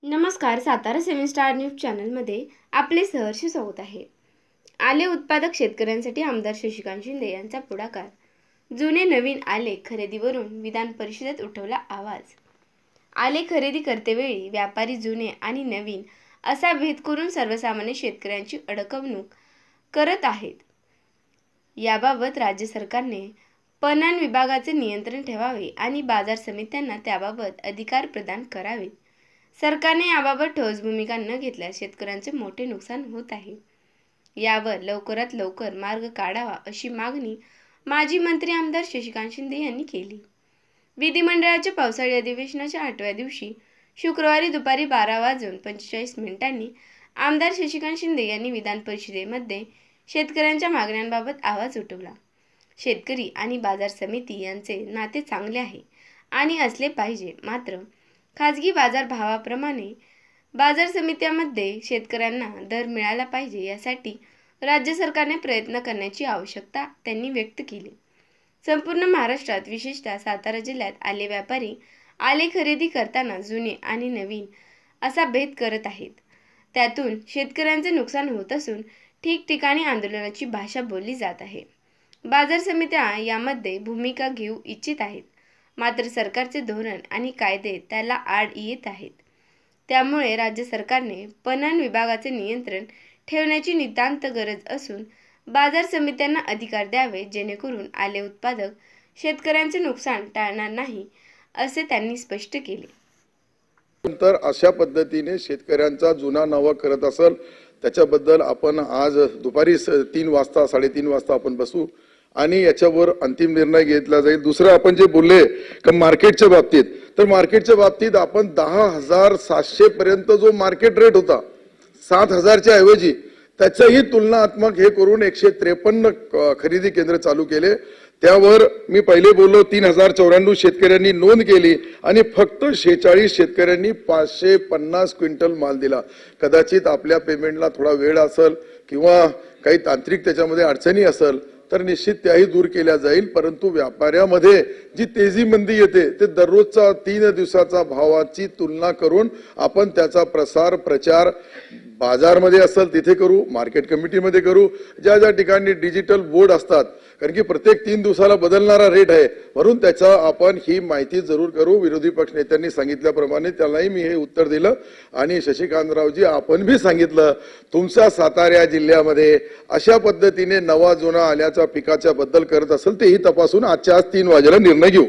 नमस्कार, Satara 7 star news चॅनलमध्ये आपले सहर्ष स्वागत आहे। आले उत्पादक शेतकऱ्यांसाठी आमदार शशिकांत शिंदे यांचा पुढाकार। जुने नवीन आले खरेदीवरून विधान परिषदेत उठवला आवाज। आले खरेदी करतेवेळी व्यापारी जुने आणि नवीन असा भेद करून सर्वसामान्य शेतकऱ्यांची अडकवणूक करत आहेत। याबाबत राज्य सरकारने पणन विभागाचे नियंत्रण ठेवावे आणि बाजार समित्यांना त्याबाबत अधिकार प्रदान करावेत। सरकारने याबाबत ठोस भूमिका न घेतल्यास शेतकऱ्यांचे मोठे नुकसान होत आहे। यावर लवकरात लवकर मार्ग काढावा अशी मागणी माजी मंत्री आमदार शशिकांत शिंदे यांनी केली। विधिमंडळाच्या पावसाळी अधिवेशनाच्या 8व्या दिवशी शुक्रवारी दुपारी 12:45 आमदार शशिकांत शिंदे यांनी विधान परिषदेमध्ये शेतकऱ्यांच्या मागण्यांबाबत आवाज उठवला। शेतकरी आणि बाजार समिती यांचे नाते चांगले आहे आणि असले पाहिजे, मात्र खाजगी बाजार भावाप्रमाणे बाजार समित्यांमध्ये शेतकऱ्यांना दर मिळाला पाहिजे, यासाठी राज्य सरकारने प्रयत्न करण्याची आवश्यकता त्यांनी व्यक्त केली। संपूर्ण महाराष्ट्रात विशेषतः सातारा जिल्ह्यात आले व्यापारी आले खरेदी करताना जुने आणि नवीन असा भेद करत आहेत। त्यातून शेतकऱ्यांचे नुकसान होत असून ठिकठिकाणी आंदोलनाची भाषा बोलली जात आहे। बाजार समित्या यामध्ये भूमिका घेऊ इच्छित आहेत, मात्र सरकारचे धोरण आणि कायदे त्याला आड येत आहेत। त्यामुळे राज्य सरकारने पणन विभागाचे नियंत्रण ठेवण्याची नितांत गरज असून बाजार समित्यांना अधिकार द्यावे, जेणेकरून आले उत्पादक शेतकऱ्यांचे नुकसान टाळणार नाही, असे त्यांनी स्पष्ट केले। नंतर अशा पद्धतीने शेतकऱ्यांचा जुना नवा करत असेल त्याच्याबद्दल आपण आज दुपारी 3 वाजता 3:30 वाजता आपण बसू आणि याच्यावर अंतिम निर्णय घेतला जाईल। दुसरं आपण जे बोलले की मार्केटच्या बाबतीत, तर मार्केटच्या बाबतीत आपण 10,700 पर्यंत जो मार्केट रेट होता 7,000 च्या ऐवजी त्याच्याही तुलनात्मक हे करून 153 खरेदी केंद्र चालू केले। त्यावर मी पहिले बोललो 3,094 शेतकऱ्यांनी नोंद केली आणि फक्त 46 शेतकऱ्यांनी 550 क्विंटल माल दिला। कदाचित आपल्या पेमेंटला थोडा वेळ असेल किंवा काही तांत्रिक त्याच्यामध्ये अडचणी असेल तर निश्चित त्याही दूर केल्या जाईल, परंतु व्यापाऱ्यामध्ये जी तेजी मंदी येते ते दररोजचा 3 दिवसाचा भावाची तुलना करून आपण त्याचा प्रचार बाजारमध्ये असेल तिथे करू, मार्केट कमिटीमध्ये करू, ज्या ज्या ठिकाणी डिजिटल बोर्ड असतात, कारण की प्रत्येक 3 दिवसाला बदलणारा रेट आहे, म्हणून त्याचा आपण ही माहिती जरूर करू। विरोधी पक्ष नेत्यांनी सांगितल्याप्रमाणे त्यालाही मी हे उत्तर दिलं आणि शशिकांतरावजी आपण भी सांगितलं तुमच्या सातारा जिल्ह्यामध्ये अशा पद्धतीने नवा जुना आल्याचा पिकाच्या बद्दल करत असेल तेही तपासून आजच्या आज 3 वाजेला निर्णय घेऊ।